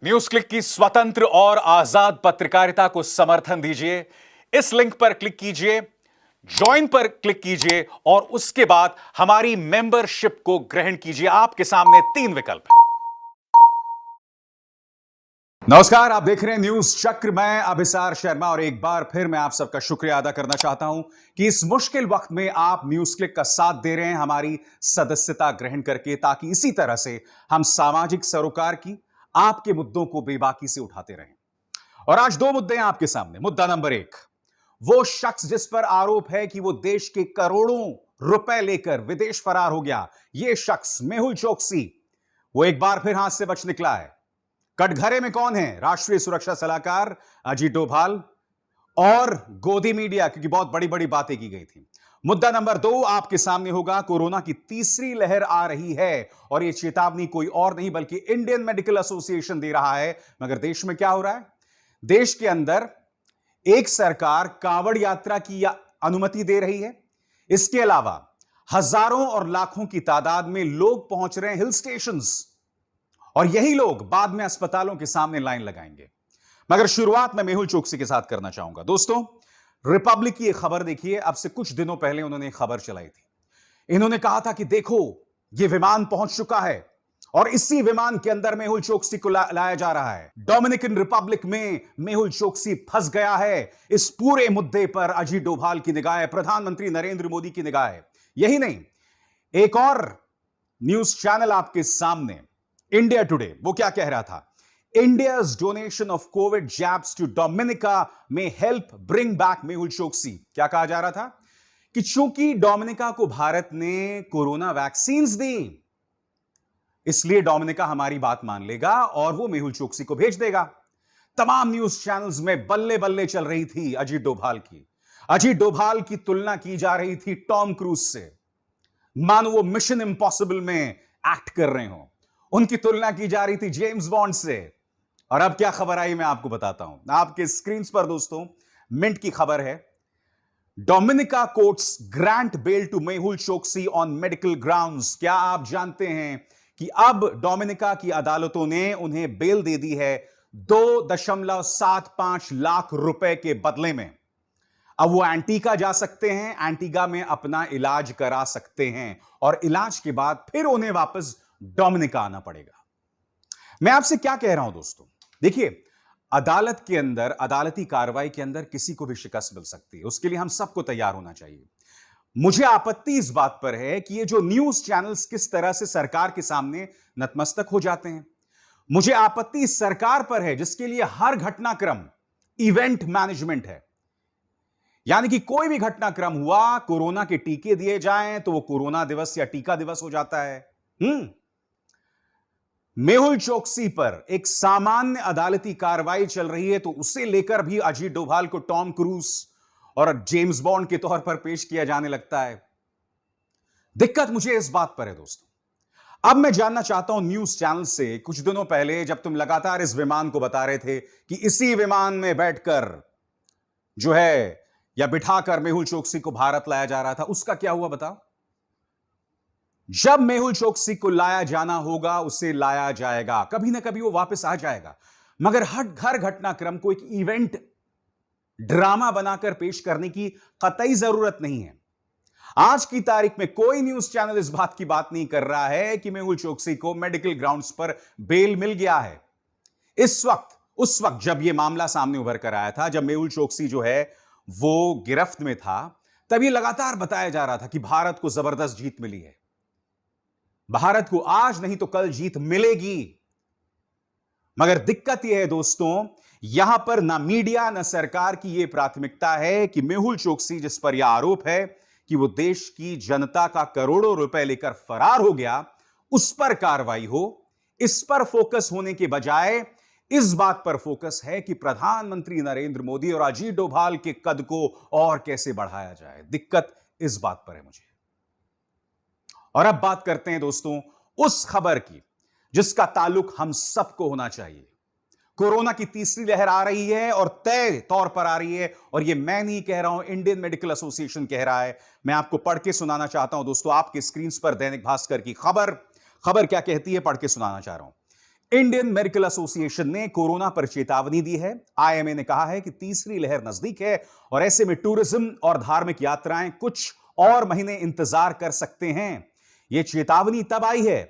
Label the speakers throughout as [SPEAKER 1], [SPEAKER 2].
[SPEAKER 1] News click की स्वतंत्र और आजाद पत्रकारिता को समर्थन दीजिए। इस लिंक पर क्लिक कीजिए, ज्वाइन पर क्लिक कीजिए और उसके बाद हमारी मेंबरशिप को ग्रहण कीजिए। आपके सामने 3 विकल्प हैं। नमस्कार, आप देख रहे हैं न्यूज चक्र। मैं अभिसार शर्मा और एक बार फिर मैं आप सबका शुक्रिया अदा करना चाहता हूं कि इस मुश्किल वक्त में आप न्यूज क्लिक का साथ दे रहे हैं हमारी सदस्यता ग्रहण करके, ताकि इसी तरह से हम सामाजिक सरोकार की आपके मुद्दों को बेबाकी से उठाते रहें। और आज 2 मुद्दे हैं आपके सामने। मुद्दा नंबर 1, वो शख्स जिस पर आरोप है कि वो देश के करोड़ों रुपए लेकर विदेश फरार हो गया, यह शख्स मेहुल चोकसी, वो एक बार फिर हाथ से बच निकला है। कटघरे में कौन है? राष्ट्रीय सुरक्षा सलाहकार अजीत डोभाल और गोदी मीडिया, क्योंकि बहुत बड़ी बड़ी बातें की गई थी। मुद्दा नंबर 2 आपके सामने होगा। कोरोना की तीसरी लहर आ रही है और यह चेतावनी कोई और नहीं बल्कि इंडियन मेडिकल एसोसिएशन दे रहा है। मगर देश में क्या हो रहा है? देश के अंदर एक सरकार कांवड़ यात्रा की अनुमति दे रही है। इसके अलावा हजारों और लाखों की तादाद में लोग पहुंच रहे हैं हिल स्टेशंस, और यही लोग बाद में अस्पतालों के सामने लाइन लगाएंगे। मगर शुरुआत मैं मेहुल चोकसी के साथ करना चाहूंगा। दोस्तों, रिपब्लिक की एक खबर देखिए। अब से कुछ दिनों पहले उन्होंने एक खबर चलाई थी। इन्होंने कहा था कि देखो, यह विमान पहुंच चुका है और इसी विमान के अंदर मेहुल चोकसी को लाया जा रहा है। डोमिनिकन रिपब्लिक में मेहुल चोकसी फंस गया है। इस पूरे मुद्दे पर अजीत डोभाल की निगाह है, प्रधानमंत्री नरेंद्र मोदी की निगाह है। यही नहीं, एक और न्यूज चैनल आपके सामने, इंडिया टुडे, वो क्या कह रहा था? India's donation of Covid jabs to Dominica में help bring back Mehul Choksi. क्या कहा जा रहा था? कि चूंकि डोमिनिका को भारत ने कोरोना वैक्सीन्स दी, इसलिए डोमिनिका हमारी बात मान लेगा और वो मेहुल चोकसी को भेज देगा। तमाम न्यूज चैनल्स में बल्ले बल्ले चल रही थी अजीत डोभाल की। अजीत डोभाल की तुलना की जा रही थी टॉम क्रूज से, मानो वो मिशन इंपॉसिबल में एक्ट कर रहे हो। उनकी तुलना की जा रही थी जेम्स बॉन्ड से। और अब क्या खबर आई मैं आपको बताता हूं। आपके स्क्रीन पर दोस्तों मिंट की खबर है। Dominica courts grant bail to Mehul Choksi on medical grounds. क्या आप जानते हैं कि अब डोमिनिका की अदालतों ने उन्हें बेल दे दी है 2.75 लाख रुपए के बदले में। अब वो एंटीगा जा सकते हैं, एंटीगा में अपना इलाज करा सकते हैं और इलाज के बाद फिर उन्हें वापस डोमिनिका आना पड़ेगा। मैं आपसे क्या कह रहा हूं दोस्तों, देखिए, अदालत के अंदर, अदालती कार्रवाई के अंदर किसी को भी शिकस्त मिल सकती है। उसके लिए हम सबको तैयार होना चाहिए। मुझे आपत्ति इस बात पर है कि ये जो न्यूज चैनल्स किस तरह से सरकार के सामने नतमस्तक हो जाते हैं। मुझे आपत्ति इस सरकार पर है जिसके लिए हर घटनाक्रम इवेंट मैनेजमेंट है। यानी कि कोई भी घटनाक्रम हुआ, कोरोना के टीके दिए जाएं तो वो कोरोना दिवस या टीका दिवस हो जाता है। मेहुल चोकसी पर एक सामान्य अदालती कार्रवाई चल रही है तो उसे लेकर भी अजीत डोभाल को टॉम क्रूज और जेम्स बॉन्ड के तौर पर पेश किया जाने लगता है। दिक्कत मुझे इस बात पर है दोस्तों। अब मैं जानना चाहता हूं न्यूज चैनल से, कुछ दिनों पहले जब तुम लगातार इस विमान को बता रहे थे कि इसी विमान में बैठकर जो है या बिठाकर मेहुल चोकसी को भारत लाया जा रहा था, उसका क्या हुआ बताओ? जब मेहुल चोकसी को लाया जाना होगा उसे लाया जाएगा, कभी ना कभी वो वापस आ जाएगा। मगर हर घटनाक्रम को एक इवेंट ड्रामा बनाकर पेश करने की कतई जरूरत नहीं है। आज की तारीख में कोई न्यूज चैनल इस बात की बात नहीं कर रहा है कि मेहुल चोकसी को मेडिकल ग्राउंड्स पर बेल मिल गया है। इस वक्त, उस वक्त जब यह मामला सामने उभर कर आया था, जब मेहुल चोकसी जो है वो गिरफ्त में था, तब यह लगातार बताया जा रहा था कि भारत को जबरदस्त जीत मिली है, भारत को आज नहीं तो कल जीत मिलेगी। मगर दिक्कत यह है दोस्तों, यहां पर ना मीडिया ना सरकार की यह प्राथमिकता है कि मेहुल चोकसी, जिस पर यह आरोप है कि वो देश की जनता का करोड़ों रुपए लेकर फरार हो गया, उस पर कार्रवाई हो। इस पर फोकस होने के बजाय इस बात पर फोकस है कि प्रधानमंत्री नरेंद्र मोदी और अजीत डोभाल के कद को और कैसे बढ़ाया जाए। दिक्कत इस बात पर है मुझे। और अब बात करते हैं दोस्तों उस खबर की जिसका ताल्लुक हम सबको होना चाहिए। कोरोना की तीसरी लहर आ रही है और तय तौर पर आ रही है, और यह मैं नहीं कह रहा हूं, इंडियन मेडिकल एसोसिएशन कह रहा है। मैं आपको पढ़ के सुनाना चाहता हूं दोस्तों। आपके स्क्रीन पर दैनिक भास्कर की खबर क्या कहती है, पढ़ के सुनाना चाह रहा हूं। इंडियन मेडिकल एसोसिएशन ने कोरोना पर चेतावनी दी है। आईएमए ने कहा है कि तीसरी लहर नजदीक है और ऐसे में टूरिज्म और धार्मिक यात्राएं कुछ और महीने इंतजार कर सकते हैं। यह चेतावनी तब आई है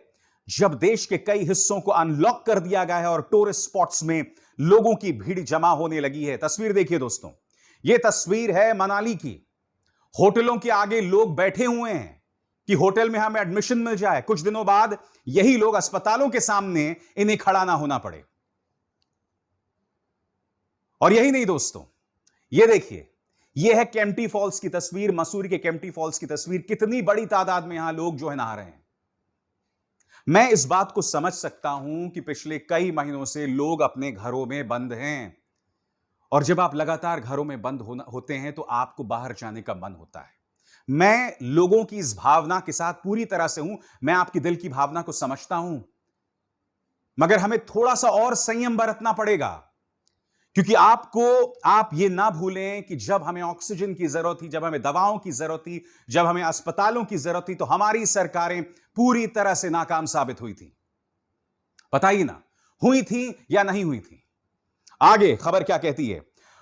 [SPEAKER 1] जब देश के कई हिस्सों को अनलॉक कर दिया गया है और टूरिस्ट स्पॉट्स में लोगों की भीड़ जमा होने लगी है। तस्वीर देखिए दोस्तों, यह तस्वीर है मनाली की। होटलों के आगे लोग बैठे हुए हैं कि होटल में हमें एडमिशन मिल जाए। कुछ दिनों बाद यही लोग अस्पतालों के सामने इन्हें खड़ा ना होना पड़े। और यही नहीं दोस्तों, यह देखिए, यह है केम्प्टी फॉल्स की तस्वीर, मसूरी के केम्प्टी फॉल्स की तस्वीर। कितनी बड़ी तादाद में यहां लोग जो है नहा रहे हैं। मैं इस बात को समझ सकता हूं कि पिछले कई महीनों से लोग अपने घरों में बंद हैं और जब आप लगातार घरों में बंद होते हैं तो आपको बाहर जाने का मन होता है। मैं लोगों की इस भावना के साथ पूरी तरह से हूं, मैं आपकी दिल की भावना को समझता हूं, मगर हमें थोड़ा सा और संयम बरतना पड़ेगा, क्योंकि आप ये ना भूलें कि जब हमें ऑक्सीजन की जरूरत थी, जब हमें दवाओं की जरूरत थी, जब हमें अस्पतालों की जरूरत थी, तो हमारी सरकारें पूरी तरह से नाकाम साबित हुई थी। बताइए ना, हुई थी या नहीं हुई थी। आगे खबर क्या कहती है।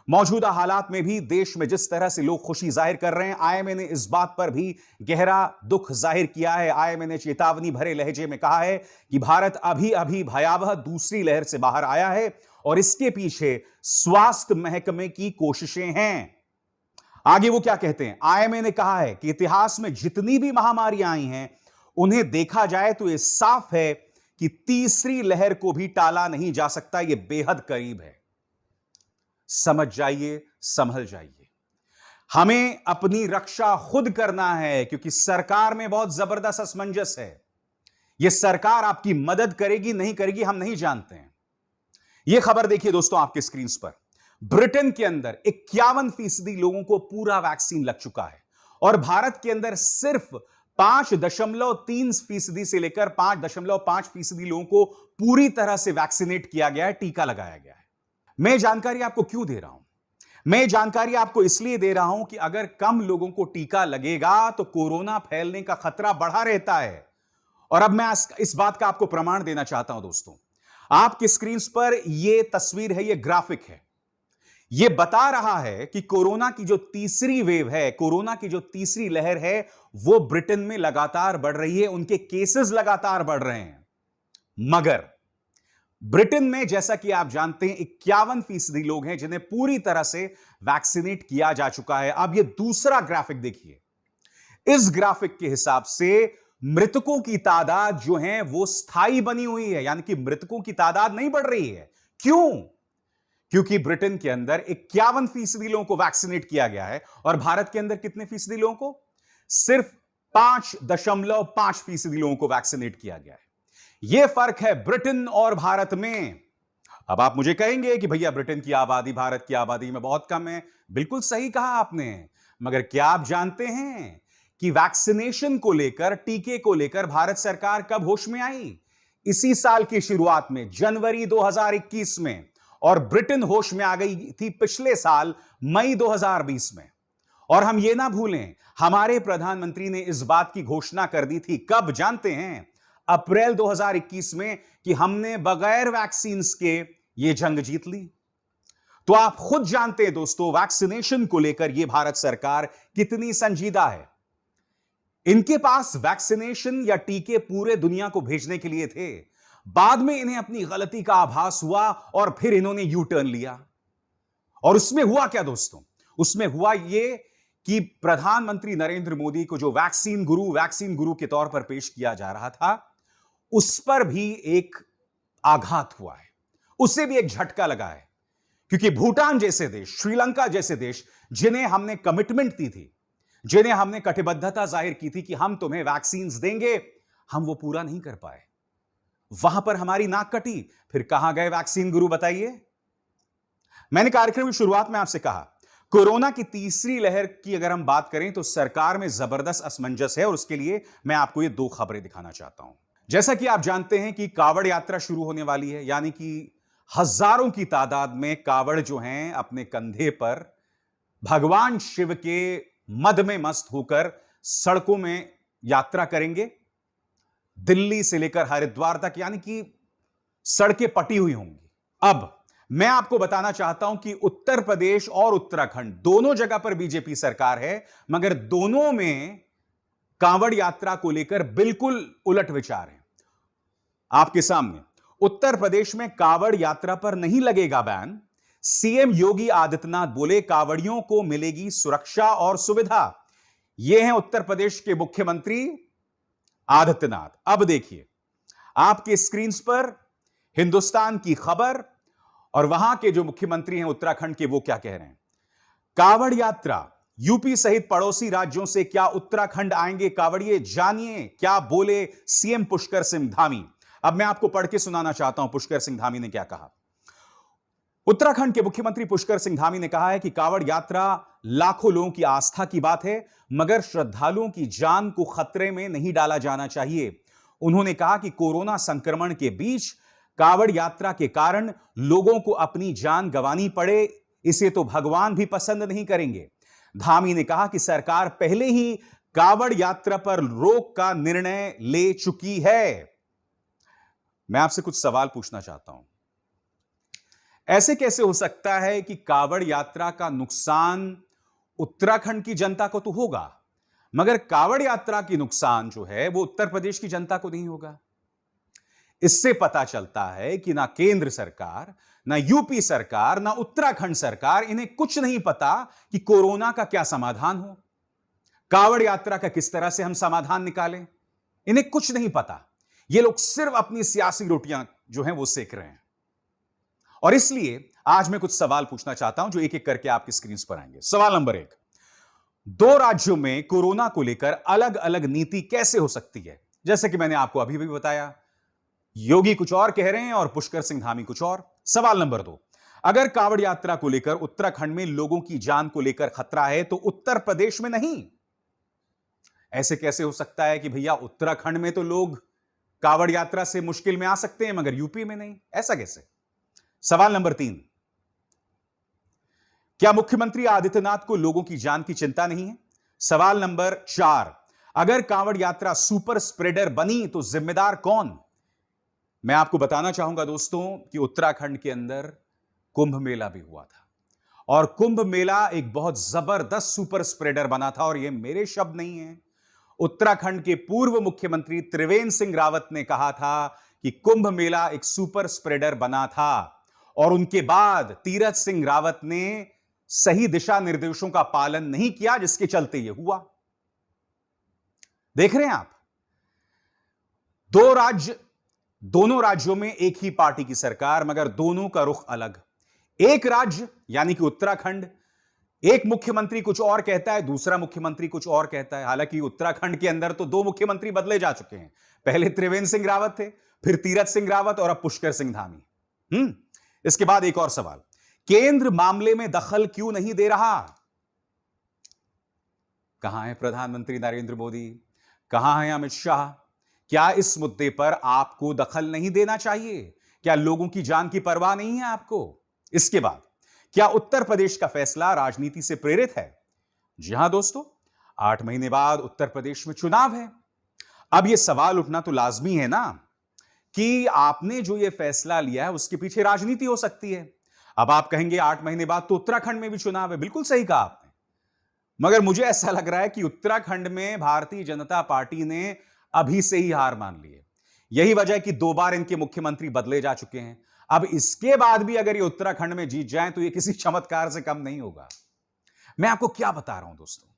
[SPEAKER 1] मौजूदा हालात में भी देश में जिस तरह से लोग खुशी जाहिर कर रहे हैं, आईएमए ने इस बात पर भी गहरा दुख जाहिर किया है। आईएमए ने चेतावनी भरे लहजे में कहा है कि भारत अभी अभी भयावह दूसरी लहर से बाहर आया है और इसके पीछे स्वास्थ्य महकमे की कोशिशें हैं। आगे वो क्या कहते हैं। आईएमए ने कहा है कि इतिहास में जितनी भी महामारियां आई हैं, उन्हें देखा जाए तो यह साफ है कि तीसरी लहर को भी टाला नहीं जा सकता। यह बेहद करीब है। समझ जाइए, संभल जाइए। हमें अपनी रक्षा खुद करना है, क्योंकि सरकार में बहुत जबरदस्त असमंजस है। यह सरकार आपकी मदद करेगी नहीं करेगी हम नहीं जानते हैं। यह खबर देखिए दोस्तों आपके स्क्रीन पर। ब्रिटेन के अंदर 51% लोगों को पूरा वैक्सीन लग चुका है और भारत के अंदर सिर्फ 5.3% से लेकर 5.5% लोगों को पूरी तरह से वैक्सीनेट किया गया है, टीका लगाया गया है। मैं जानकारी आपको क्यों दे रहा हूं? मैं जानकारी आपको इसलिए दे रहा हूं कि अगर कम लोगों को टीका लगेगा तो कोरोना फैलने का खतरा बढ़ा रहता है। और अब मैं इस बात का आपको प्रमाण देना चाहता हूं दोस्तों। आपकी स्क्रीन पर यह तस्वीर है, यह ग्राफिक है। यह बता रहा है कि कोरोना की जो तीसरी वेव है, कोरोना की जो तीसरी लहर है, वो ब्रिटेन में लगातार बढ़ रही है। उनके केसेस लगातार बढ़ रहे हैं। मगर ब्रिटेन में, जैसा कि आप जानते हैं, 51% लोग हैं जिन्हें पूरी तरह से वैक्सीनेट किया जा चुका है। अब यह दूसरा ग्राफिक देखिए। इस ग्राफिक के हिसाब से मृतकों की तादाद जो है वो स्थायी बनी हुई है, यानी कि मृतकों की तादाद नहीं बढ़ रही है। क्यों? क्योंकि ब्रिटेन के अंदर 51% लोगों को वैक्सीनेट किया गया है और भारत के अंदर कितने फीसदी लोगों को? सिर्फ 5.5% लोगों को वैक्सीनेट किया गया है। यह फर्क है ब्रिटेन और भारत में। अब आप मुझे कहेंगे कि भैया ब्रिटेन की आबादी भारत की आबादी में बहुत कम है। बिल्कुल सही कहा आपने, मगर क्या आप जानते हैं कि वैक्सीनेशन को लेकर, टीके को लेकर भारत सरकार कब होश में आई? इसी साल की शुरुआत में, जनवरी 2021 में। और ब्रिटेन होश में आ गई थी पिछले साल मई 2020 में। और हम यह ना भूलें, हमारे प्रधानमंत्री ने इस बात की घोषणा कर दी थी, कब जानते हैं? अप्रैल 2021 में, कि हमने बगैर वैक्सीन के यह जंग जीत ली। तो आप खुद जानते हैं दोस्तों, वैक्सीनेशन को लेकर यह भारत सरकार कितनी संजीदा है। इनके पास वैक्सीनेशन या टीके पूरे दुनिया को भेजने के लिए थे। बाद में इन्हें अपनी गलती का आभास हुआ और फिर इन्होंने यू टर्न लिया। और उसमें हुआ क्या दोस्तों? उसमें हुआ यह कि प्रधानमंत्री नरेंद्र मोदी को जो वैक्सीन गुरु के तौर पर पेश किया जा रहा था, उस पर भी एक आघात हुआ है, उससे भी एक झटका लगा है। क्योंकि भूटान जैसे देश, श्रीलंका जैसे देश, जिन्हें हमने कमिटमेंट दी थी, जिन्हें हमने कटिबद्धता जाहिर की थी कि हम तुम्हें वैक्सीन देंगे, हम वो पूरा नहीं कर पाए। वहां पर हमारी नाक कटी। फिर कहां गए वैक्सीन गुरु, बताइए। मैंने कार्यक्रम की शुरुआत में आपसे कहा, कोरोना की तीसरी लहर की अगर हम बात करें तो सरकार में जबरदस्त असमंजस है और उसके लिए मैं आपको ये 2 खबरें दिखाना चाहता हूं। जैसा कि आप जानते हैं कि कावड़ यात्रा शुरू होने वाली है, यानी कि हजारों की तादाद में कावड़ जो हैं अपने कंधे पर भगवान शिव के मद में मस्त होकर सड़कों में यात्रा करेंगे, दिल्ली से लेकर हरिद्वार तक, यानी कि सड़कें पटी हुई होंगी। अब मैं आपको बताना चाहता हूं कि उत्तर प्रदेश और उत्तराखंड दोनों जगह पर बीजेपी सरकार है, मगर दोनों में कांवड़ यात्रा को लेकर बिल्कुल उलट विचार है। आपके सामने उत्तर प्रदेश में कांवड़ यात्रा पर नहीं लगेगा बैन। सीएम योगी आदित्यनाथ बोले कांवड़ियों को मिलेगी सुरक्षा और सुविधा। यह हैं उत्तर प्रदेश के मुख्यमंत्री आदित्यनाथ। अब देखिए आपके स्क्रीन पर हिंदुस्तान की खबर और वहां के जो मुख्यमंत्री हैं उत्तराखंड के, वो क्या कह रहे हैं। कांवड़ यात्रा यूपी सहित पड़ोसी राज्यों से क्या उत्तराखंड आएंगे कांवड़िए, जानिए क्या बोले सीएम पुष्कर सिंह धामी। अब मैं आपको पढ़ के सुनाना चाहता हूं पुष्कर सिंह धामी ने क्या कहा। उत्तराखंड के मुख्यमंत्री पुष्कर सिंह धामी ने कहा है कि कांवड़ यात्रा लाखों लोगों की आस्था की बात है, मगर श्रद्धालुओं की जान को खतरे में नहीं डाला जाना चाहिए। उन्होंने कहा कि कोरोना संक्रमण के बीच कांवड़ यात्रा के कारण लोगों को अपनी जान गंवानी पड़े, इसे तो भगवान भी पसंद नहीं करेंगे। धामी ने कहा कि सरकार पहले ही कांवड़ यात्रा पर रोक का निर्णय ले चुकी है। मैं आपसे कुछ सवाल पूछना चाहता हूं। ऐसे कैसे हो सकता है कि कांवड़ यात्रा का नुकसान उत्तराखंड की जनता को तो होगा, मगर कांवड़ यात्रा की नुकसान जो है वो उत्तर प्रदेश की जनता को नहीं होगा? इससे पता चलता है कि ना केंद्र सरकार, ना यूपी सरकार, ना उत्तराखंड सरकार, इन्हें कुछ नहीं पता कि कोरोना का क्या समाधान हो, कांवड़ यात्रा का किस तरह से हम समाधान निकालें। इन्हें कुछ नहीं पता। ये लोग सिर्फ अपनी सियासी रोटियां जो हैं वो सेक रहे हैं। और इसलिए आज मैं कुछ सवाल पूछना चाहता हूं जो एक एक करके आपकी स्क्रीन पर आएंगे। सवाल नंबर 1, दो राज्यों में कोरोना को लेकर अलग अलग नीति कैसे हो सकती है? जैसे कि मैंने आपको अभी भी बताया, योगी कुछ और कह रहे हैं और पुष्कर सिंह धामी कुछ और। सवाल नंबर 2, अगर कांवड़ यात्रा को लेकर उत्तराखंड में लोगों की जान को लेकर खतरा है तो उत्तर प्रदेश में नहीं। ऐसे कैसे हो सकता है कि भैया उत्तराखंड में तो लोग कांवड़ यात्रा से मुश्किल में आ सकते हैं मगर यूपी में नहीं? ऐसा कैसे? सवाल नंबर 3, क्या मुख्यमंत्री आदित्यनाथ को लोगों की जान की चिंता नहीं है? सवाल नंबर 4, अगर कांवड़ यात्रा सुपर स्प्रेडर बनी तो जिम्मेदार कौन? मैं आपको बताना चाहूंगा दोस्तों कि उत्तराखंड के अंदर कुंभ मेला भी हुआ था और कुंभ मेला एक बहुत जबरदस्त सुपर स्प्रेडर बना था। और यह मेरे शब्द नहीं है, उत्तराखंड के पूर्व मुख्यमंत्री त्रिवेंद्र सिंह रावत ने कहा था कि कुंभ मेला एक सुपर स्प्रेडर बना था और उनके बाद तीरथ सिंह रावत ने सही दिशा निर्देशों का पालन नहीं किया, जिसके चलते यह हुआ। देख रहे हैं आप, दोनों राज्यों में एक ही पार्टी की सरकार, मगर दोनों का रुख अलग। एक राज्य यानी कि उत्तराखंड, एक मुख्यमंत्री कुछ और कहता है, दूसरा मुख्यमंत्री कुछ और कहता है। हालांकि उत्तराखंड के अंदर तो दो मुख्यमंत्री बदले जा चुके हैं, पहले त्रिवेंद्र सिंह रावत थे, फिर तीरथ सिंह रावत और अब पुष्कर सिंह धामी। इसके बाद एक और सवाल, केंद्र मामले में दखल क्यों नहीं दे रहा? कहां है प्रधानमंत्री नरेंद्र मोदी, कहां है अमित शाह? क्या इस मुद्दे पर आपको दखल नहीं देना चाहिए? क्या लोगों की जान की परवाह नहीं है आपको? इसके बाद, क्या उत्तर प्रदेश का फैसला राजनीति से प्रेरित है? जी हां दोस्तों, 8 महीने बाद उत्तर प्रदेश में चुनाव है। अब यह सवाल उठना तो लाजमी है ना कि आपने जो यह फैसला लिया है उसके पीछे राजनीति हो सकती है। अब आप कहेंगे 8 महीने बाद तो उत्तराखंड में भी चुनाव है। बिल्कुल सही कहा आपने, मगर मुझे ऐसा लग रहा है कि उत्तराखंड में भारतीय जनता पार्टी ने अभी से ही हार मान ली है। यही वजह है कि 2 बार इनके मुख्यमंत्री बदले जा चुके हैं। अब इसके बाद भी अगर ये उत्तराखंड में जीत जाएं तो ये किसी चमत्कार से कम नहीं होगा। मैं आपको क्या बता रहा हूं दोस्तों,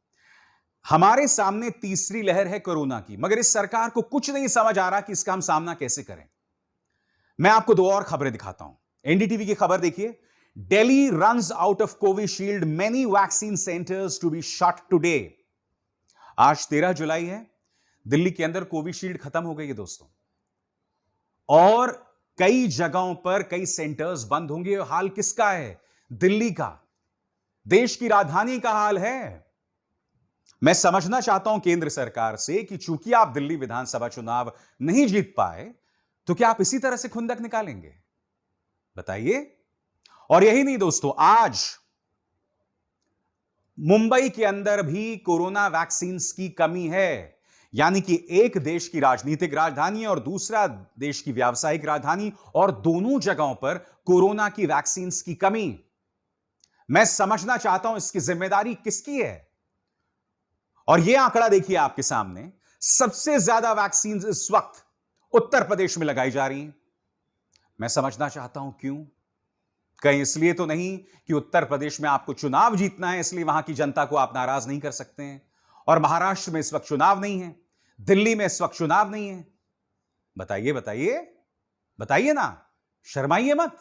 [SPEAKER 1] हमारे सामने तीसरी लहर है कोरोना की, मगर इस सरकार को कुछ नहीं समझ आ रहा कि इसका हम सामना कैसे करें। मैं आपको 2 और खबरें दिखाता हूं। एनडीटीवी की खबर देखिए, Delhi runs out of Covishield, many vaccine centres to be shut today. आज 13 जुलाई है, दिल्ली के अंदर कोविशील्ड खत्म हो गई है दोस्तों, और कई जगहों पर कई सेंटर्स बंद होंगे। हाल किसका है? दिल्ली का, देश की राजधानी का हाल है। मैं समझना चाहता हूं केंद्र सरकार से कि चूंकि आप दिल्ली विधानसभा चुनाव नहीं जीत पाए तो क्या आप इसी तरह से खुंदक निकालेंगे? बताइए। और यही नहीं दोस्तों, आज मुंबई के अंदर भी कोरोना वैक्सीन की कमी है। यानी कि एक देश की राजनीतिक राजधानी और दूसरा देश की व्यावसायिक राजधानी, और दोनों जगहों पर कोरोना की वैक्सीन की कमी। मैं समझना चाहता हूं इसकी जिम्मेदारी किसकी है। और यह आंकड़ा देखिए आपके सामने, सबसे ज्यादा वैक्सीन इस वक्त उत्तर प्रदेश में लगाई जा रही हैं। मैं समझना चाहता हूं क्यों। कहीं इसलिए तो नहीं कि उत्तर प्रदेश में आपको चुनाव जीतना है, इसलिए वहां की जनता को आप नाराज नहीं कर सकते हैं, और महाराष्ट्र में इस वक्त चुनाव नहीं है, दिल्ली में इस वक्त चुनाव नहीं है। बताइए बताइए बताइए ना, शर्माइए मत।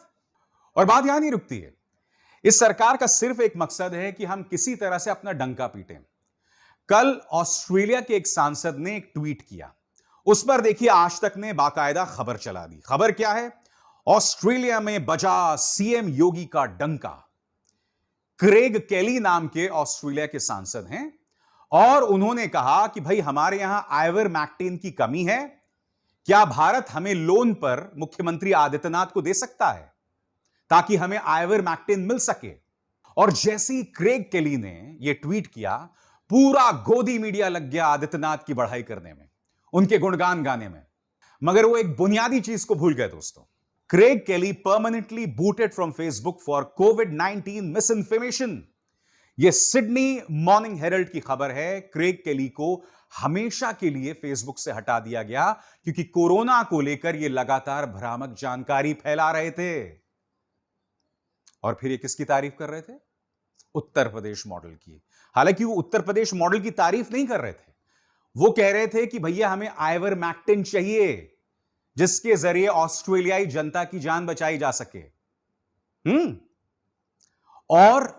[SPEAKER 1] और बात यहां नहीं रुकती है। इस सरकार का सिर्फ एक मकसद है कि हम किसी तरह से अपना डंका पीटें। कल ऑस्ट्रेलिया के एक सांसद ने एक ट्वीट किया, उस पर देखिए आज तक ने बाकायदा खबर चला दी। खबर क्या है? ऑस्ट्रेलिया में बजा सीएम योगी का डंका। क्रेग केली नाम के ऑस्ट्रेलिया के सांसद हैं, और उन्होंने कहा कि भाई हमारे यहां आइवरमैक्टिन की कमी है, क्या भारत हमें लोन पर मुख्यमंत्री आदित्यनाथ को दे सकता है ताकि हमें आइवरमैक्टिन मिल सके। और जैसे ही क्रेग केली ने यह ट्वीट किया, पूरा गोदी मीडिया लग गया आदित्यनाथ की बढ़ाई करने में, उनके गुणगान गाने में। मगर वो एक बुनियादी चीज को भूल गए दोस्तों। क्रेग केली permanently booted from Facebook for covid miss information. यह सिडनी मॉर्निंग हेरल्ड की खबर है। क्रेग केली को हमेशा के लिए फेसबुक से हटा दिया गया क्योंकि कोरोना को लेकर यह लगातार भ्रामक जानकारी फैला रहे थे। और फिर ये किसकी तारीफ कर रहे थे? उत्तर प्रदेश मॉडल की। हालांकि वो उत्तर प्रदेश मॉडल की तारीफ नहीं कर रहे थे, वो कह रहे थे कि भैया हमें आइवरमैक्टिन चाहिए जिसके जरिए ऑस्ट्रेलियाई जनता की जान बचाई जा सके। और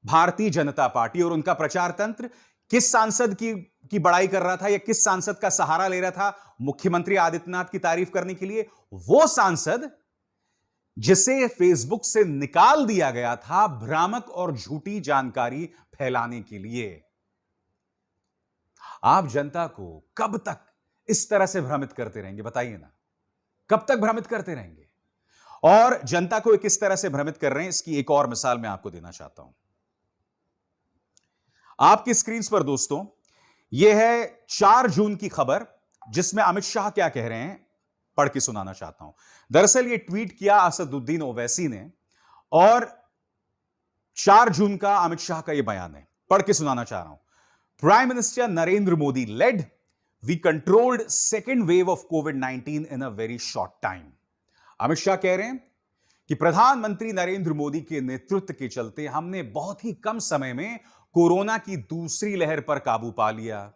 [SPEAKER 1] भारतीय जनता पार्टी और उनका प्रचार तंत्र किस सांसद की बड़ाई कर रहा था, या किस सांसद का सहारा ले रहा था मुख्यमंत्री आदित्यनाथ की तारीफ करने के लिए? वो सांसद जिसे फेसबुक से निकाल दिया गया था भ्रामक और झूठी जानकारी फैलाने के लिए। आप जनता को कब तक इस तरह से भ्रमित करते रहेंगे? बताइए ना, कब तक भ्रमित करते रहेंगे? और जनता को किस तरह से भ्रमित कर रहे हैं, इसकी एक और मिसाल मैं आपको देना चाहता हूं। आपकी स्क्रीन पर दोस्तों, यह है 4 जून की खबर, जिसमें अमित शाह क्या कह रहे हैं, पढ़ के सुनाना चाहता हूं। दरअसल यह ट्वीट किया असदुद्दीन ओवैसी ने, और 4 जून का अमित शाह का यह बयान है, पढ़ के सुनाना चाह रहा हूं। Prime minister Narendra Modi led, we controlled second wave of कोविड-19 in a very short time. Amit Shah कह रहे हैं कि प्रधानमंत्री नरेंद्र मोदी के नेतृत्व के चलते हमने बहुत ही कम समय में कोरोना की दूसरी लहर पर काबू पा लिया।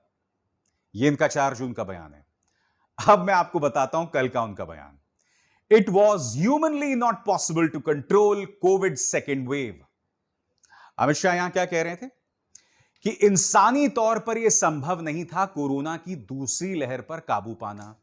[SPEAKER 1] यह इनका 4 जून का बयान है। अब मैं आपको बताता हूं कल का उनका बयान। It was humanly not possible to control covid second wave. Amit Shah यहां क्या कह रहे थे कि इंसानी तौर पर यह संभव नहीं था कोरोना की दूसरी लहर पर काबू पाना।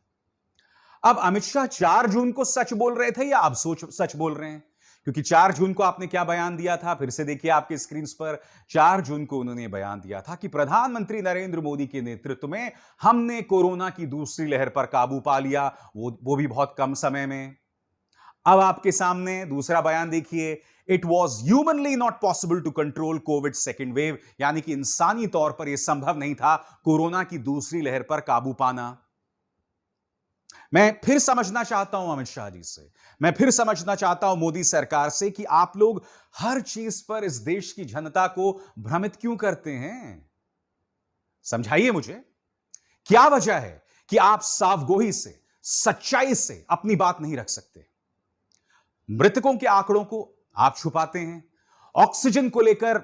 [SPEAKER 1] अब अमित शाह 4 जून को सच बोल रहे थे या अब सच बोल रहे हैं? क्योंकि 4 जून को आपने क्या बयान दिया था, फिर से देखिए आपके स्क्रीन पर। 4 जून को उन्होंने बयान दिया था कि प्रधानमंत्री नरेंद्र मोदी के नेतृत्व में हमने कोरोना की दूसरी लहर पर काबू पा लिया, वो भी बहुत कम समय में। अब आपके सामने दूसरा बयान देखिए, it was humanly not possible to control covid second wave, यानी कि इंसानी तौर पर यह संभव नहीं था कोरोना की दूसरी लहर पर काबू पाना। मैं फिर समझना चाहता हूं अमित शाह जी से, मैं फिर समझना चाहता हूं मोदी सरकार से कि आप लोग हर चीज पर इस देश की जनता को भ्रमित क्यों करते हैं? समझाइए मुझे, क्या वजह है कि आप साफगोई से, सच्चाई से अपनी बात नहीं रख सकते? मृतकों के आंकड़ों को आप छुपाते हैं, ऑक्सीजन को लेकर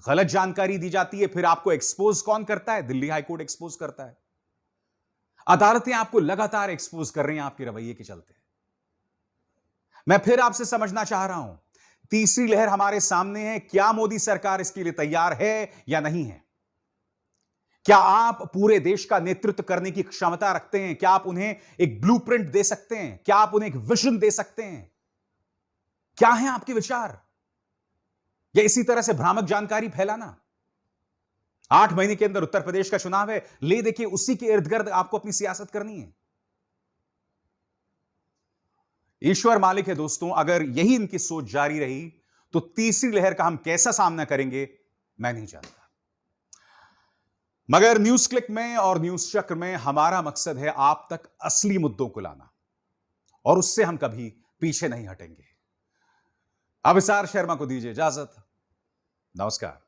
[SPEAKER 1] गलत जानकारी दी जाती है, फिर आपको एक्सपोज कौन करता है? दिल्ली हाईकोर्ट एक्सपोज करता है, अदालतें आपको लगातार एक्सपोज कर रही हैं आपके रवैये के चलते। मैं फिर आपसे समझना चाह रहा हूं, तीसरी लहर हमारे सामने है, क्या मोदी सरकार इसके लिए तैयार है या नहीं है? क्या आप पूरे देश का नेतृत्व करने की क्षमता रखते हैं? क्या आप उन्हें एक ब्लूप्रिंट दे सकते हैं? क्या आप उन्हें एक विजन दे सकते हैं? क्या है आपके विचार? या इसी तरह से भ्रामक जानकारी फैलाना? 8 महीने के अंदर उत्तर प्रदेश का चुनाव है, ले देखिए उसी के इर्द गिर्द आपको अपनी सियासत करनी है। ईश्वर मालिक है दोस्तों, अगर यही इनकी सोच जारी रही तो तीसरी लहर का हम कैसा सामना करेंगे मैं नहीं जानता। मगर न्यूज क्लिक में और न्यूज चक्र में हमारा मकसद है आप तक असली मुद्दों को लाना, और उससे हम कभी पीछे नहीं हटेंगे। अभिसार शर्मा को दीजिए इजाजत। नमस्कार।